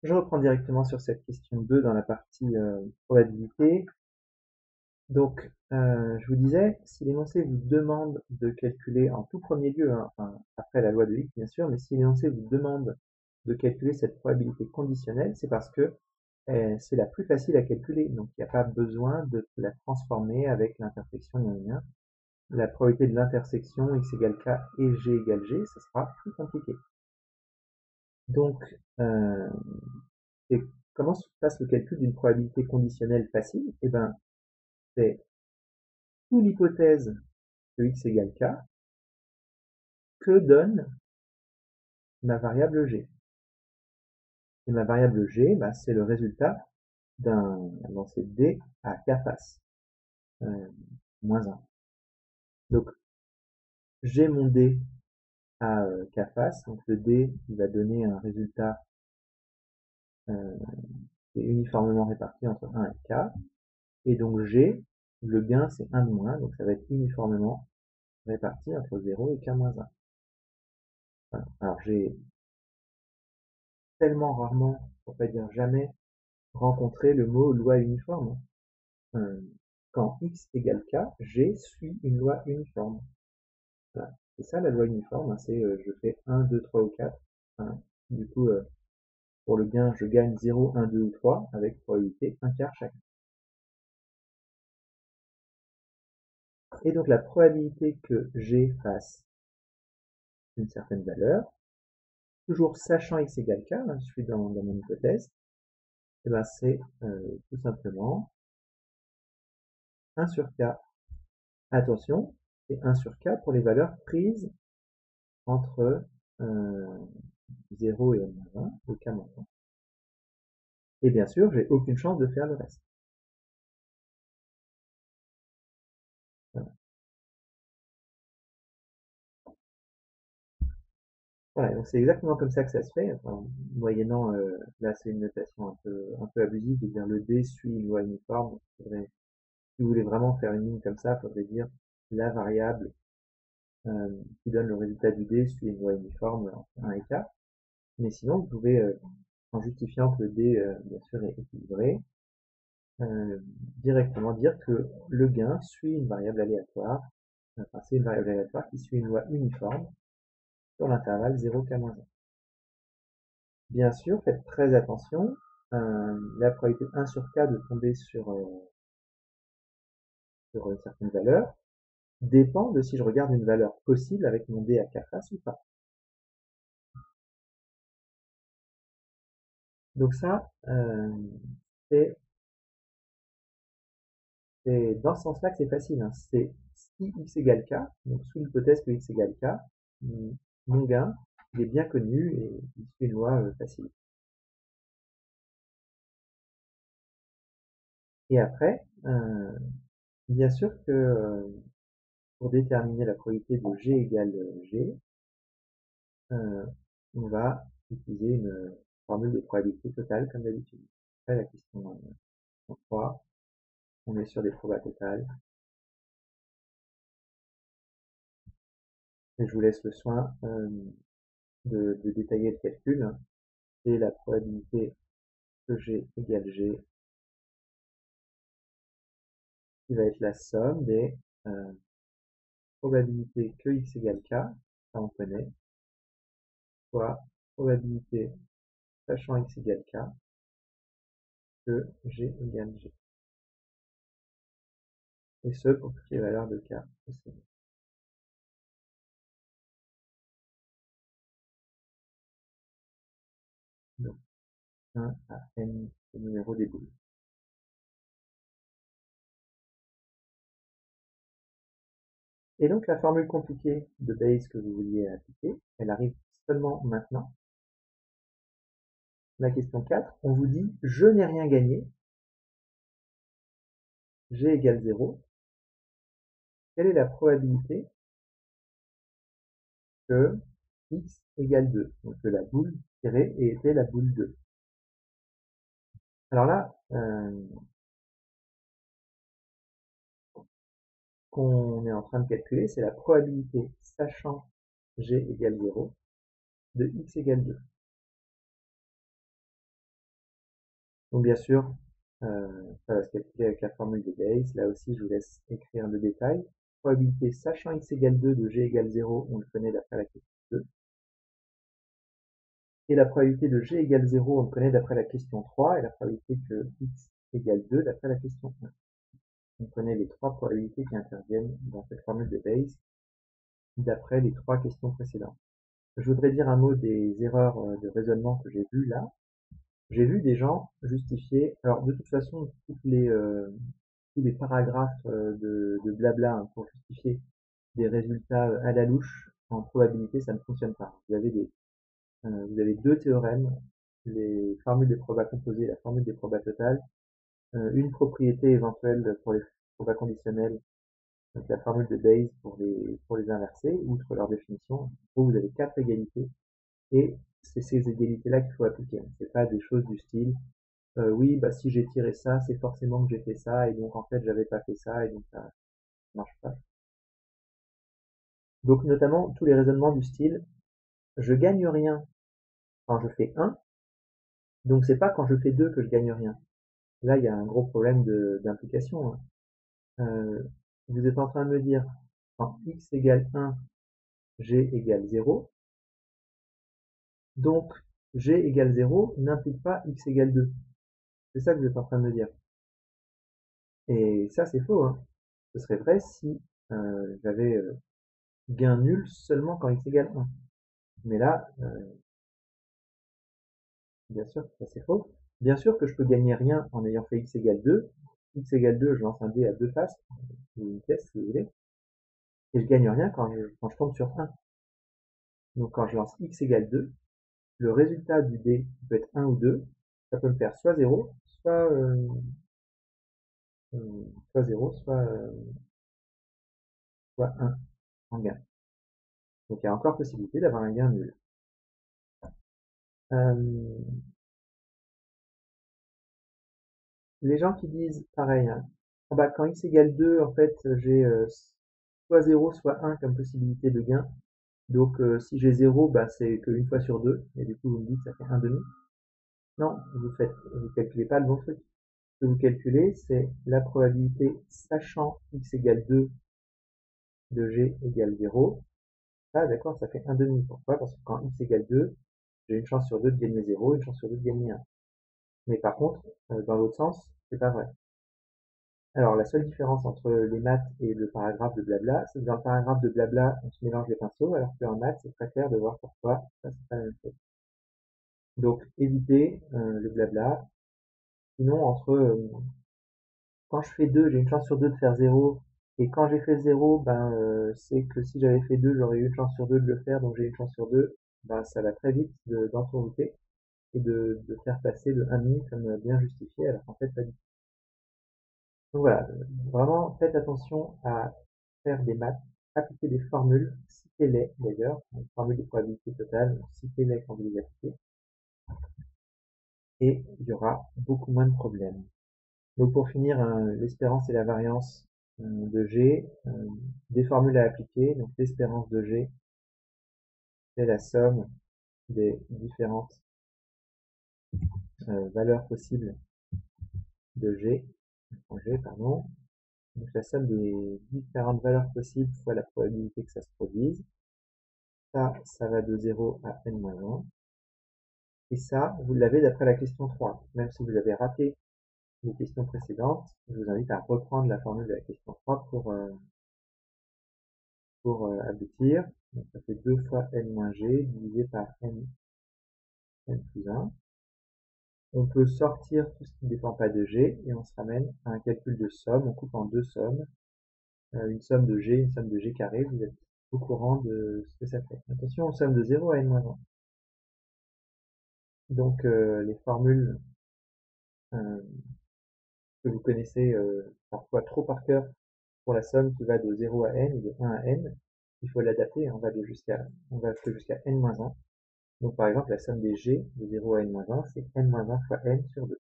Je reprends directement sur cette question 2 dans la partie probabilité. Donc, je vous disais, si l'énoncé vous demande de calculer en tout premier lieu, hein, enfin, après la loi de Higgs bien sûr, mais si l'énoncé vous demande de calculer cette probabilité conditionnelle, c'est parce que c'est la plus facile à calculer. Donc, il n'y a pas besoin de la transformer avec l'intersection gna. La probabilité de l'intersection x égale k et g égale g, ça sera plus compliqué. Donc, et comment se passe le calcul d'une probabilité conditionnelle facile? Eh ben, c'est sous l'hypothèse que x égale k, que donne ma variable g? Et ma variable g, bah, c'est le résultat d'un lancé de d à k face, moins 1. Donc, j'ai mon d à k face, donc le d, il va donner un résultat qui est uniformément réparti entre 1 et k, et donc g, le gain c'est 1 de moins, donc ça va être uniformément réparti entre 0 et k-1. Voilà. Alors j'ai tellement rarement, pour pas dire jamais, rencontré le mot loi uniforme. Quand x égale k, g suit une loi uniforme. Voilà. C'est ça la loi uniforme, hein, c'est je fais 1, 2, 3 ou 4. Hein. Du coup, pour le gain, je gagne 0, 1, 2 ou 3 avec probabilité 1 quart chacun. Et donc la probabilité que g fasse une certaine valeur, toujours sachant x égale k, hein, je suis dans mon hypothèse, et ben c'est tout simplement 1 sur k. Attention, c'est 1 sur k pour les valeurs prises entre 0 et n-1 au k-1. Et bien sûr, j'ai aucune chance de faire le reste. Voilà, voilà, donc c'est exactement comme ça que ça se fait. Enfin, moyennant, là c'est une notation un peu abusive de dire le d suit une loi uniforme. Faudrait, si vous voulez vraiment faire une ligne comme ça, il faudrait dire la variable qui donne le résultat du d suit une loi uniforme entre 1 et k. Mais sinon, vous pouvez, en justifiant que le d, bien sûr, est équilibré, directement dire que le gain suit une variable aléatoire, enfin c'est une variable aléatoire qui suit une loi uniforme sur l'intervalle 0, k-1. Bien sûr, faites très attention, la probabilité 1 sur k de tomber sur une certaine valeur dépend de si je regarde une valeur possible avec mon d à k face ou pas. Donc ça, c'est dans ce sens-là que c'est facile. Hein. C'est si x égale k, donc sous l'hypothèse que x égale k, mon gain, il est bien connu et il suit une loi facile. Et après, bien sûr que pour déterminer la probabilité de g égale g, on va utiliser une formule de probabilité totale comme d'habitude. Après la question 3, on est sur des probas totales. Et je vous laisse le soin de détailler le calcul. Et la probabilité que g égale g, qui va être la somme des probabilités que x égale k, ça on connaît, fois probabilité sachant x égale k, que g égale g. Et ce, pour toutes les valeurs de k possibles. Donc, 1 à n, le numéro des boules. Et donc, la formule compliquée de Bayes que vous vouliez appliquer, elle arrive seulement maintenant. La question 4, on vous dit « Je n'ai rien gagné, g égale 0. Quelle est la probabilité que x égale 2 ?» Donc que la boule tirée ait été la boule 2. Alors là, qu'on est en train de calculer, c'est la probabilité sachant g égale 0 de x égale 2. Donc bien sûr, ça va se calculer avec la formule de Bayes. Là aussi, je vous laisse écrire le détail. Probabilité sachant x égale 2 de g égale 0, on le connaît d'après la question 2. Et la probabilité de g égale 0, on le connaît d'après la question 3, et la probabilité que x égale 2 d'après la question 1. On connaît les trois probabilités qui interviennent dans cette formule de Bayes d'après les trois questions précédentes. Je voudrais dire un mot des erreurs de raisonnement que j'ai vues là. J'ai vu des gens justifier, alors de toute façon, tous les paragraphes de blabla hein, pour justifier des résultats à la louche en probabilité, ça ne fonctionne pas. Vous avez deux théorèmes, les formules des probas composées et la formule des probas totales, une propriété éventuelle pour les probas conditionnelles, donc la formule de Bayes pour les inverser, outre leur définition. Vous avez quatre égalités et c'est ces égalités-là qu'il faut appliquer. C'est pas des choses du style oui, bah si j'ai tiré ça, c'est forcément que j'ai fait ça, et donc en fait j'avais pas fait ça, et donc ça marche pas. Donc notamment tous les raisonnements du style je gagne rien quand je fais 1, donc c'est pas quand je fais 2 que je gagne rien. Là il y a un gros problème d'implication. Hein. Euh, vous êtes en train de me dire quand x égale 1, g égale 0, donc g égale 0 n'implique pas x égale 2. C'est ça que vous êtes en train de me dire. Et ça c'est faux. Hein. Ce serait vrai si j'avais gain nul seulement quand x égale 1. Mais là, bien sûr, ça c'est faux. Bien sûr que je peux gagner rien en ayant fait x égale 2. X égale 2, je lance un dé à deux faces, ou une pièce si vous voulez, et je gagne rien quand je tombe sur 1. Donc quand je lance x égale 2, le résultat du dé peut être 1 ou 2, ça peut me faire soit 0, soit 0, soit 1 en gain. Donc il y a encore possibilité d'avoir un gain nul. Euh, les gens qui disent pareil, hein, ah bah, quand x égale 2, en fait, j'ai soit 0, soit 1 comme possibilité de gain. Donc si j'ai 0, bah, c'est qu'une fois sur 2, et du coup vous me dites ça fait 1 demi. Non, vous calculez pas le bon truc. Ce que vous calculez, c'est la probabilité sachant x égale 2 de g égale 0. Ah d'accord, ça fait 1 demi. Pourquoi? Parce que quand x égale 2, j'ai une chance sur 2 de gagner 0, une chance sur 2 de gagner 1. Mais par contre, dans l'autre sens, c'est pas vrai. Alors, la seule différence entre les maths et le paragraphe de blabla, c'est que dans le paragraphe de blabla, on se mélange les pinceaux, alors qu'en maths, c'est très clair de voir pourquoi ça, c'est pas la même chose. Donc, évitez le blabla. Sinon, quand je fais 2, j'ai une chance sur 2 de faire 0, et quand j'ai fait 0, ben, c'est que si j'avais fait 2, j'aurais eu une chance sur 2 de le faire, donc j'ai une chance sur 2, ben, ça va très vite d'entourlouper et de faire passer le 1,5 comme bien justifié, alors qu'en fait, pas du tout. Donc voilà, vraiment faites attention à faire des maths, appliquer des formules, citez-les d'ailleurs, les formules de probabilité totale, citez-les quand vous les appliquez, et il y aura beaucoup moins de problèmes. Donc pour finir, l'espérance et la variance de G, des formules à appliquer, donc l'espérance de G, c'est la somme des différentes valeurs possibles de G, pardon, donc la somme des différentes valeurs possibles fois la probabilité que ça se produise. Ça va de 0 à n-1. Et ça, vous l'avez d'après la question 3. Même si vous avez raté les questions précédentes, je vous invite à reprendre la formule de la question 3 pour aboutir. Donc ça fait 2 fois n-g divisé par n plus 1. On peut sortir tout ce qui ne dépend pas de g et on se ramène à un calcul de somme. On coupe en deux sommes. Une somme de g, une somme de g carré. Vous êtes au courant de ce que ça fait. Attention aux sommes de 0 à n-1. Donc les formules que vous connaissez parfois trop par cœur pour la somme qui va de 0 à n et de 1 à n, il faut l'adapter, on va jusqu'à n-1. Donc par exemple, la somme des g de 0 à n-1, c'est n-1 fois n sur 2.